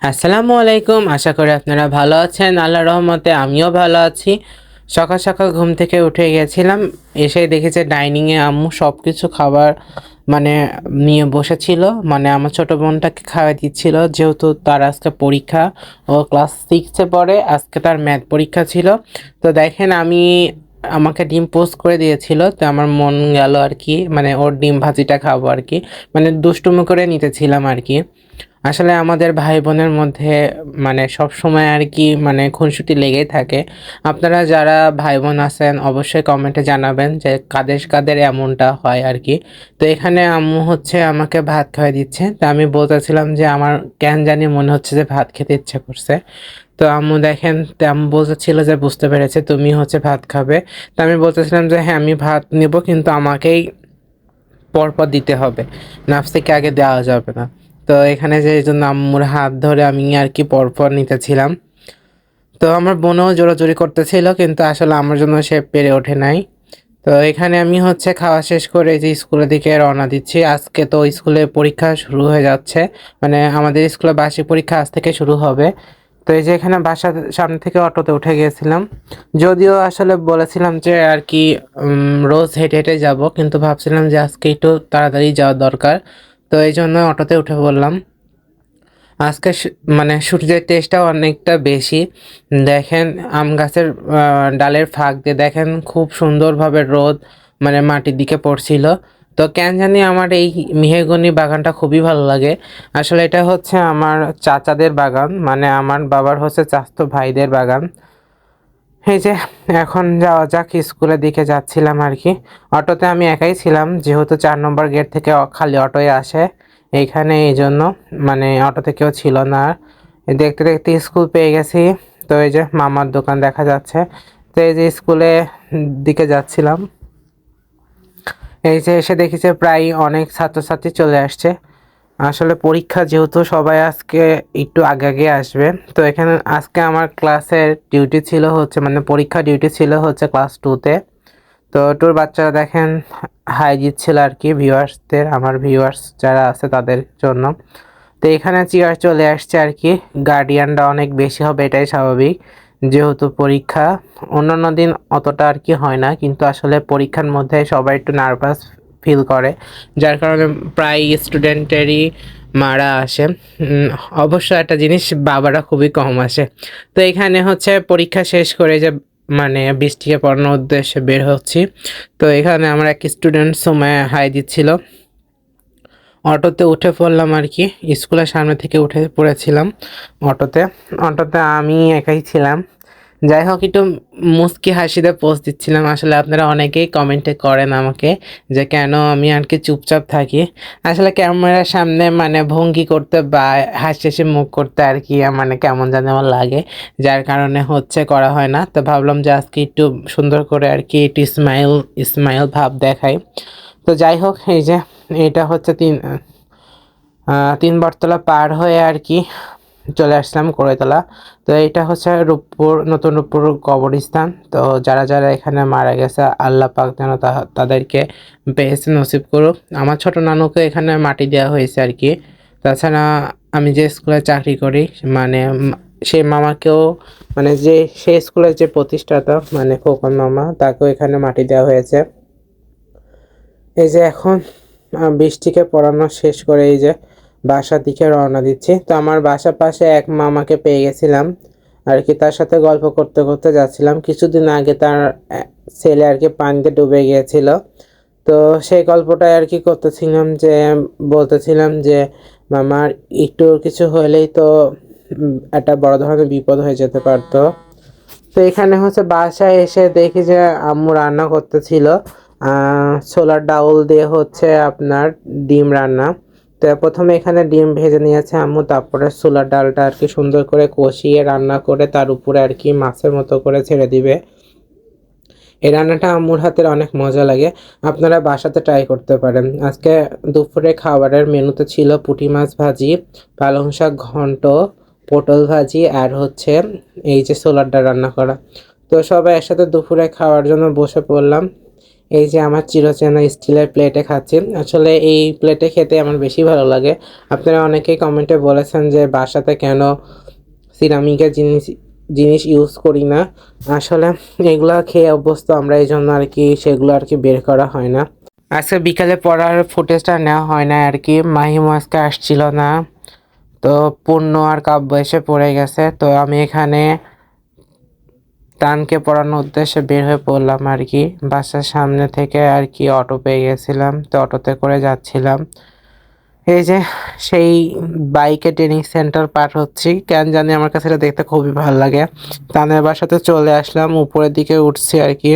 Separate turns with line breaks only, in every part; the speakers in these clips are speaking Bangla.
আসসালামু আলাইকুম। আশা করি আপনারা ভালো আছেন। আল্লাহর রহমতে আমিও ভালো আছি। সকাল সকাল ঘুম থেকে উঠে গেছিলাম, এসে দেখেছি ডাইনিংয়ে আম্মু সব কিছু খাবার মানে নিয়ে বসেছিল। মানে আমার ছোট বোনটাকে খাওয়াই দিচ্ছিল, যেহেতু তার আজকে পরীক্ষা। ও ক্লাস 6-এ পড়ে, আজকে তার ম্যাথ পরীক্ষা ছিল। তো দেখেন আমাকে ডিম পোস্ট করে দিয়েছিল, তো আমার মন গেল আর কি, মানে ওর ডিম ভাজিটা খাবো আর কি। মানে দুষ্টুমি করে নিতেছিলাম আর কি। আসলে আমাদের ভাই বোনের মধ্যে মানে সব সময় আর কি মানে খুনসুটি লেগেই থাকে। আপনারা যারা ভাই বোন আছেন অবশ্যই কমেন্টে জানাবেন যে কাদের কাদের এমনটা হয় আর কি। তো এখানে আম্মু হচ্ছে আমাকে ভাত খাওয়াই দিচ্ছে, তো আমি বলতেছিলাম যে আমার কেন জানি মনে হচ্ছে যে ভাত খেতে ইচ্ছে করছে। তো আম্মু দেখেন, তো আম্মু বলতেছিল যে বুঝতে পেরেছে তুমি হচ্ছে ভাত খাবে। তো আমি বলতেছিলাম যে হ্যাঁ আমি ভাত নেব, কিন্তু আমাকেই পরপর দিতে হবে, নাফসিকে আগে দেওয়া যাবে না। তো এখানে যে এই জন্য আম্মুর হাত ধরে আমি আর কি পরপর নিতেছিলাম। তো আমার বোনও জোরাজোরি করতেছিল, কিন্তু আসলে আমার জন্য সে পেরে ওঠে নাই। তো এখানে আমি হচ্ছে খাওয়া শেষ করে যে স্কুলের দিকে রওনা দিচ্ছি। আজকে তো স্কুলে পরীক্ষা শুরু হয়ে যাচ্ছে, মানে আমাদের স্কুলে বার্ষিক পরীক্ষা আজ থেকে শুরু হবে। তো এই যে এখানে বাসার সামনে থেকে অটোতে উঠে গিয়েছিলাম। যদিও আসলে বলেছিলাম যে আর কি রোজ হেঁটে হেঁটে যাব, কিন্তু ভাবছিলাম যে আজকে একটু তাড়াতাড়ি যাওয়া দরকার। তো এই জন্য অটোতে উঠে পড়লাম। আজকে মানে সূর্যের তেজটাও অনেকটা বেশি। দেখেন আম গাছের ডালের ফাঁক দিয়ে দেখেন খুব সুন্দরভাবে রোদ মানে মাটির দিকে পড়ছিল। তো কেন জানি আমার এই মেহগনি বাগানটা খুবই ভালো লাগে। আসলে এটা হচ্ছে আমার চাচাদের বাগান, মানে আমার বাবার হচ্ছে চাচাতো ভাইদের বাগান। এই যে এখন যাওয়া যাক, স্কুলের দিকে যাচ্ছিলাম আর কি। অটোতে আমি একাই ছিলাম, যেহেতু 4 নম্বর গেট থেকে খালি অটোই আসে এইখানে, এই জন্য মানে অটোতে কেউ ছিল না। দেখতে দেখতে স্কুল পেয়ে গেছি। তো এই যে মামার দোকান দেখা যাচ্ছে। তো এই যে স্কুলে দিকে যাচ্ছিলাম, এই যে এসে দেখি যে প্রায় অনেক ছাত্রছাত্রী চলে আসছে। আসলে পরীক্ষা যেহেতু সবাই আজকে একটু আগে আগে আসবে। তো এখানে আজকে আমার ক্লাসের ডিউটি ছিল হচ্ছে, মানে পরীক্ষা ডিউটি ছিল হচ্ছে ক্লাস 2-তে। তো টুর বাচ্চারা দেখেন হাই দিচ্ছিল আর কি ভিউয়ার্সদের, আমার ভিউয়ার্স যারা আছে তাদের জন্য। তো এখানে চেয়ার চলে আসছে আর কি। গার্ডিয়ানরা অনেক বেশি হবে, এটাই স্বাভাবিক, যেহেতু পরীক্ষা। অন্যান্য দিন অতটা আর কি হয় না, কিন্তু আসলে পরীক্ষার মধ্যে সবাই একটু নার্ভাস ফিল করে, যার কারণে প্রায় স্টুডেন্টেরই মারা আসে। উম, অবশ্য একটা জিনিস, বাবারা খুবই কম আসে। তো এখানে হচ্ছে পরীক্ষা শেষ করে যে মানে বৃষ্টিকে পড়ানোর উদ্দেশ্যে বের হচ্ছি। তো এখানে আমার এক স্টুডেন্ট সময় হাই দিচ্ছিল। অটোতে উঠে পড়লাম আর কি, স্কুলের সামনে থেকে উঠে পড়েছিলাম অটোতে। অটোতে আমি একাই ছিলাম। যাই হোক, একটু মুচকি হাসিতে পোস্ট দিচ্ছিলাম। আসলে আপনারা অনেকেই কমেন্টে করেন আমাকে যে কেন আমি আর কি চুপচাপ থাকি। আসলে ক্যামেরার সামনে মানে ভঙ্গি করতে বা হাসি হাসি মুখ করতে আর কি মানে কেমন জানি আমার লাগে, যার কারণে হচ্ছে করা হয় না। তো ভাবলাম যে আজকে একটু সুন্দর করে আর কি একটু স্মাইল স্মাইল ভাব দেখাই। তো যাই হোক, এই যে এটা হচ্ছে 3 বটতলা পার হয়ে আর কি চলে আসলাম কড়ইতলা। তো এটা হচ্ছে নতুন রূপপুর কবরস্থান। তো যারা যারা এখানে মারা গেছে আল্লাহ পাক যেন তাদেরকে বেহেশত নসিব করুক। আমার ছোট নানুকে এখানে মাটি দেওয়া হয়েছে আর কি। তাছাড়া আমি যে স্কুলে চাকরি করি, মানে সেই মামাকেও, মানে যে সেই স্কুলের যে প্রতিষ্ঠাতা মানে খোকন মামা, তাকেও এখানে মাটি দেওয়া হয়েছে। এই যে এখন বৃষ্টিকে পড়ানো শেষ করে এই যে বাসার দিকে রওনা দিচ্ছি। তো আমার বাসার পাশে এক মামাকে পেয়ে গেছিলাম আর কি, তার সাথে গল্প করতে করতে যাচ্ছিলাম। কিছুদিন আগে তার ছেলে আর কি পানিতে ডুবে গিয়েছিল। তো সেই গল্পটাই আর কি করতেছিলাম, যে বলতেছিলাম যে মামার একটু কিছু হলেই তো একটা বড় ধরনের বিপদ হয়ে যেতে পারতো। তো এখানে হচ্ছে বাসায় এসে দেখি যে আম্মু রান্না করতেছিল ছোলার ডাউল দিয়ে হচ্ছে আপনার ডিম রান্না। তো প্রথমে এখানে ডিম ভেজে নিয়েছে আম্মু, তারপরে ছোলার ডালটা আর কি সুন্দর করে কষিয়ে রান্না করে তার উপরে আর কি মাছের মতো করে ছেড়ে দিবে। এই রান্নাটা আম্মুর হাতের অনেক মজা লাগে, আপনারা বাসাতে ট্রাই করতে পারেন। আজকে দুপুরে খাবারের মেনুতে ছিল পুঁটি মাছ ভাজি, পালং শাক ঘন্ট, পটল ভাজি, আর হচ্ছে এই যে ছোলার ডাল রান্না করা। তো সবাই একসাথে দুপুরে খাওয়ার জন্য বসে পড়লাম। এই যে আমার চিরচেনা স্টিলের প্লেটে খাচ্ছি। আসলে এই প্লেটে খেতে আমার বেশি ভালো লাগে। আপনারা অনেকেই কমেন্টে বলেছেন যে বাসাতে কেন সিরামিকের জিনিস ইউজ করি না। আসলে এগুলা খেয়ে অভ্যস্ত আমরা, এই জন্য আর কি সেগুলো আর কি বের করা হয় না। আজকে বিকালে পড়ার ফুটেজটা নেওয়া হয় না আর কি, মাহিমও আজকে আসছিল না। তো পূর্ণ আর কাব্য এসে পড়ে গেছে, তো আমি এখানে তানকে পড়ানোর উদ্দেশ্যে বের হয়ে পড়লাম আর কি। বাসার সামনে থেকে আর কি অটো পেয়ে গেছিলাম, তো অটোতে করে যাচ্ছিলাম। এই যে সেই বাইকে ট্রেনিং সেন্টার পার হচ্ছি, কেন জানি আমার কাছে এটা দেখতে খুবই ভালো লাগে। তানের বাসাতে চলে আসলাম, উপরের দিকে উঠছি আর কি,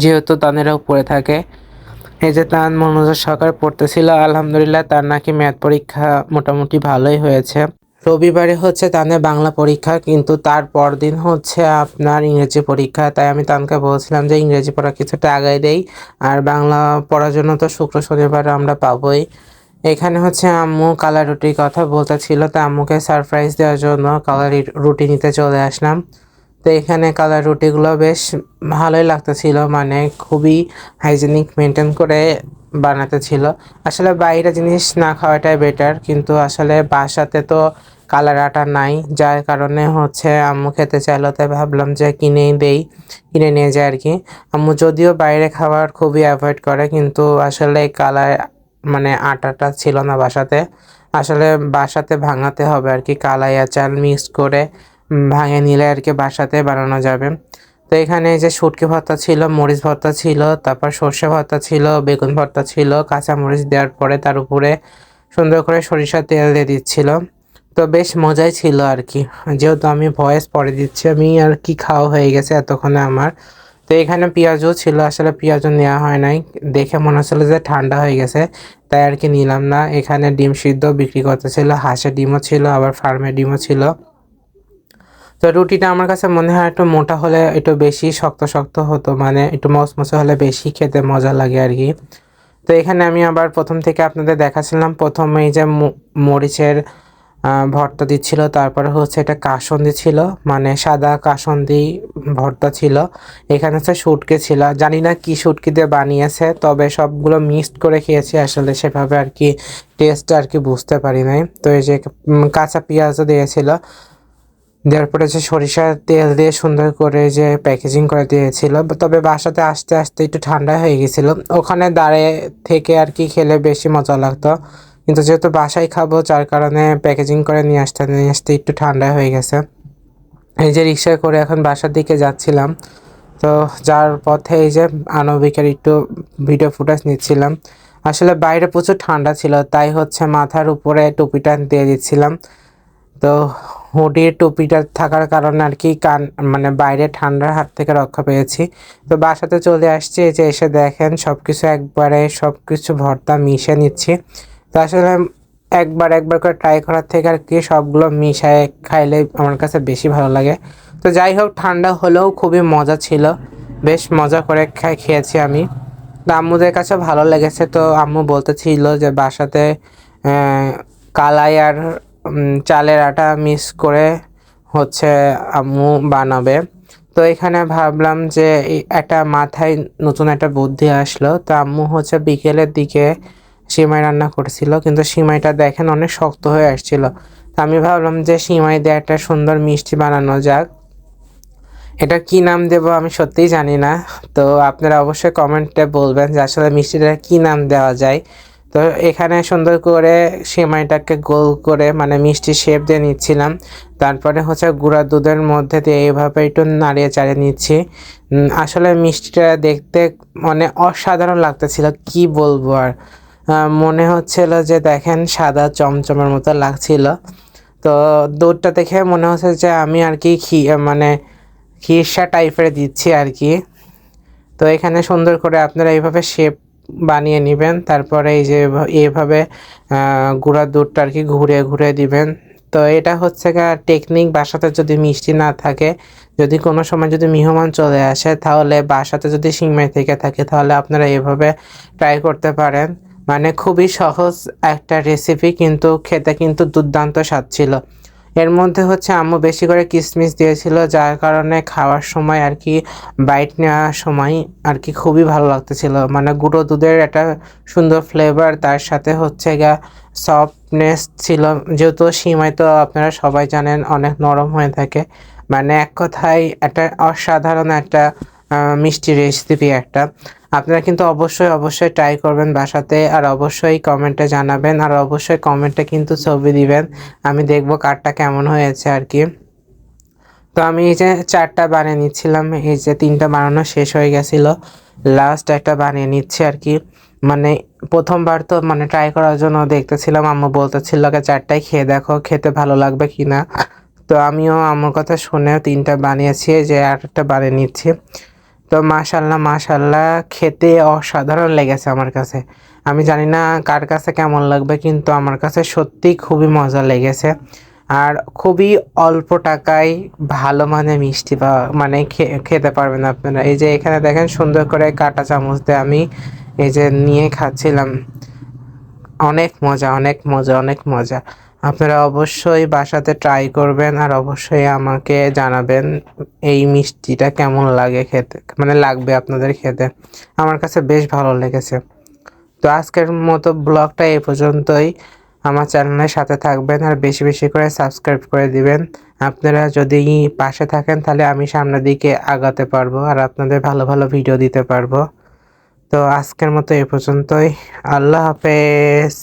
যেহেতু তানেরা উপরে থাকে। এই যে তান মনোযোগ সহকারে পড়তেছিল, আলহামদুলিল্লাহ তার নাকি ম্যাথ পরীক্ষা মোটামুটি ভালোই হয়েছে। রবিবারে হচ্ছে তানের বাংলা পরীক্ষা, কিন্তু তার পরদিন হচ্ছে আপনার ইংরেজি পরীক্ষা। তাই আমি তানকে বলছিলাম যে ইংরেজি পড়া কিছুটা আগায় দেই, আর বাংলা পড়ার জন্য তো শুক্র শনিবার আমরা পাবোই। এখানে হচ্ছে আম্মু কালার রুটির কথা বলতেছিল, তা আম্মুকে সারপ্রাইজ দেওয়ার জন্য কালার রুটি নিতে চলে আসলাম। তো এখানে কালার রুটিগুলো বেশ ভালোই লাগতেছিল, মানে খুবই হাইজেনিক মেনটেন করে বানাতে ছিল। আসলে বাইরে জিনিস না খাওয়াটাই বেটার, কিন্তু আসলে বাসাতে তো কালার আটা নাই, যার কারণে হচ্ছে আম্মু খেতে চাইলো, তাই ভাবলাম যে কিনে নিয়ে যায় আর কি। আম্মু যদিও বাইরে খাবার খুবই অ্যাভয়েড করে, কিন্তু আসলে কালার মানে আটাটা ছিল না বাসাতে। আসলে বাসাতে ভাঙাতে হবে আর কি, কালাই আর চাল মিক্স করে ভাঙে নিলে আর কি বাসাতে বানানো যাবে। তো এখানে যে শুটকি ভর্তা ছিল, মরিচ ভর্তা ছিল, তারপর সর্ষে ভর্তা ছিল, বেগুন ভর্তা ছিল, কাঁচা মরিচ দেওয়ার পরে তার উপরে সুন্দর করে সরিষার তেল দিয়ে দিচ্ছিল। তো বেশ মজাই ছিল আর কি। যেহেতু আমি ভয়েস পরে দিচ্ছি, আমি আর কি খাওয়া হয়ে গেছে এতক্ষণে আমার। তো এখানে পেঁয়াজও ছিল, আসলে পেঁয়াজও নেওয়া হয় নাই, দেখে মনে হচ্ছিল যে ঠান্ডা হয়ে গেছে, তাই আর কি নিলাম না। এখানে ডিম সিদ্ধ বিক্রি করতেছিল, হাঁসের ডিমও ছিল, আবার ফার্মের ডিমও ছিল। তো রুটিটা আমার কাছে মনে হয় একটু মোটা হলে একটু বেশি শক্ত শক্ত হতো, মানে একটু মচমচে হলে বেশি খেতে মজা লাগে আর কি। তো এখানে আমি আবার প্রথম থেকে আপনাদের দেখাচ্ছিলাম, প্রথমে এই যে মরিচের ভর্তা দিচ্ছিল, তারপরে হচ্ছে এটা কাসন্দি ছিল, মানে সাদা কাসন্দি ভর্তা ছিল। এখানে হচ্ছে শুটকি ছিল, জানি না কি শুটকি দিয়ে বানিয়েছে, তবে সবগুলো মিক্সড করে খেয়েছি, আসলে সেভাবে আর কি টেস্ট আর কি বুঝতে পারি নাই। তো এই যে কাঁচা পেঁয়াজও দিয়েছিল, দেওয়ার পরে যে সরিষার তেল দিয়ে সুন্দর করে যে প্যাকেজিং করে দিয়েছিল। তবে বাসাতে আসতে আসতে একটু ঠান্ডা হয়ে গেছিলো, ওখানে দাঁড়িয়ে থেকে আর কি খেলে বেশি মজা লাগতো, কিন্তু যেহেতু বাসায় খাবো যার কারণে প্যাকেজিং করে নিয়ে আসতে একটু ঠান্ডা হয়ে গেছে। এই যে রিক্সায় করে এখন বাসার দিকে যাচ্ছিলাম, তো যার পথে এই যে আণবিকের একটু ভিডিও ফুটেজ নিচ্ছিলাম। আসলে বাইরে প্রচুর ঠান্ডা ছিল, তাই হচ্ছে মাথার উপরে টুপিটা দিয়ে দিচ্ছিলাম। তো হুডির টুপিটা থাকার কারণে আর কি মানে বাইরে ঠান্ডার হাত থেকে রক্ষা পেয়েছি। তো বাসাতে চলে আসছি, এই যে এসে দেখেন সব কিছু ভর্তা মিশিয়ে নিচ্ছি। তো আসলে একবার করে ট্রাই করার থেকে আর কি সবগুলো মিশায় খাইলে আমার কাছে বেশি ভালো লাগে। তো যাই হোক, ঠান্ডা হলেও খুবই মজা ছিল, বেশ মজা করে খেয়েছি আমি। তো আম্মুদের কাছে ভালো লেগেছে, তো আম্মু বলতেছিল যে বাসাতে কালাই আর চালের আটা মিক্স করে হচ্ছে আম্মু বানাবে। তো এখানে ভাবলাম যে একটা মাথায় নতুন একটা বুদ্ধি আসলো। তো আম্মু হচ্ছে বিকেলের দিকে সিমাই রান্না করেছিল, কিন্তু সিমাইটা দেখেন অনেক শক্ত হয়ে আসছিল। তো আমি ভাবলাম যে সিমাই দিয়ে একটা সুন্দর মিষ্টি বানানো যাক। এটা কি নাম দেব আমি সত্যিই জানি না, তো আপনারা অবশ্যই কমেন্টে বলবেন যে আসলে মিষ্টিটা কি নাম দেওয়া যায়। তো এখানে সুন্দর করে সেমাইটাকে গোল করে মানে মিষ্টি শেপ দিয়ে নিচ্ছিলাম, তারপরে হচ্ছে গুঁড়া দুধের মধ্যে দিয়ে এইভাবে একটু নাড়িয়ে চাড়িয়ে নিচ্ছি। আসলে মিষ্টিটা দেখতে মানে অসাধারণ লাগতেছিল, কি বলবো আর। মনে হচ্ছিল যে দেখেন সাদা চমচমের মতো লাগছিল। তো দুধটা দেখে মনে হচ্ছে যে আমি আর কি মানে খিরসা টাইপের দিচ্ছি আর কি। তো এখানে সুন্দর করে আপনারা এইভাবে শেপ বানিয়ে নেবেন, তারপরে এই যে এইভাবে গুঁড়ার দুধটা আর কি ঘুরে ঘুরে দিবেন। তো এটা হচ্ছে টেকনিক, বাসাতে যদি মিষ্টি না থাকে, যদি কোনো সময় যদি মেহমান চলে আসে, তাহলে বাসাতে যদি সিংমাই থেকে থাকে, তাহলে আপনারা এভাবে ট্রাই করতে পারেন। মানে খুবই সহজ একটা রেসিপি, কিন্তু খেতে কিন্তু দুর্দান্ত স্বাদ ছিল। এর মধ্যে হচ্ছে আম্মু বেশি করে কিশমিশ দিয়েছিল, যার কারণে খাওয়ার সময় আর কি বাইট নেওয়ার সময় আর কি খুবই ভালো লাগতেছিল। মানে গুঁড়ো দুধের একটা সুন্দর ফ্লেভার, তার সাথে হচ্ছে গা সফটনেস ছিল, যেহেতু সিমাই তো আপনারা সবাই জানেন অনেক নরম হয়ে থাকে। মানে এক কথায় একটা অসাধারণ একটা মিষ্টি রেসিপি একটা। আপনারা কিন্তু অবশ্যই ট্রাই করবেন বাসাতে, আর অবশ্যই কমেন্টে জানাবেন, আর অবশ্যই কমেন্টে কিন্তু ছবি দিবেন, আমি দেখব কারটা কেমন হয়েছে আর কি। তো আমি এই যে 4টা বানিয়ে নিচ্ছিলাম, এই যে 3টা বানানো শেষ হয়ে গেছিলো, লাস্ট একটা বানিয়ে নিচ্ছি আর কি। মানে প্রথমবার তো মানে ট্রাই করার জন্য দেখতেছিলাম, আম্মু বলতেছিল 4টাই খেয়ে দেখো, খেতে ভালো লাগবে কি না। তো আমিও আম্মুর কথা শুনে 3টা বানিয়েছি, যে আর একটা বানিয়ে নিচ্ছি। তো মাশাল্লাহ মাশাল্লাহ, খেতে অসাধারণ লেগেছে আমার কাছে। আমি জানি না কার কাছে কেমন লাগবে, কিন্তু আমার কাছে সত্যিই খুবই মজা লেগেছে। আর খুবই অল্প টাকায় ভালো মানের মিষ্টি মানে খেতে পারবেন আপনারা। এই যে এখানে দেখেন সুন্দর করে কাঁটা চামচ দিয়ে আমি এই যে নিয়ে খাচ্ছিলাম। অনেক মজা, অনেক মজা, অনেক মজা। আপনারা অবশ্যই বাসাতে ট্রাই করবেন, আর অবশ্যই আমাকে জানাবেন এই মিষ্টিটা কেমন লাগে খেতে, মানে লাগবে আপনাদের খেতে। আমার কাছে বেশ ভালো লেগেছে। তো আজকের মতো ব্লগটা এই পর্যন্তই। আমার চ্যানেলের সাথে থাকবেন, আর বেশি বেশি করে সাবস্ক্রাইব করে দিবেন। আপনারা যদি পাশে থাকেন তাহলে আমি সামনের দিকে আগাতে পারবো, আর আপনাদের ভালো ভালো ভিডিও দিতে পারবো। তো আজকের মতো এই পর্যন্তই। আল্লাহ হাফেজ।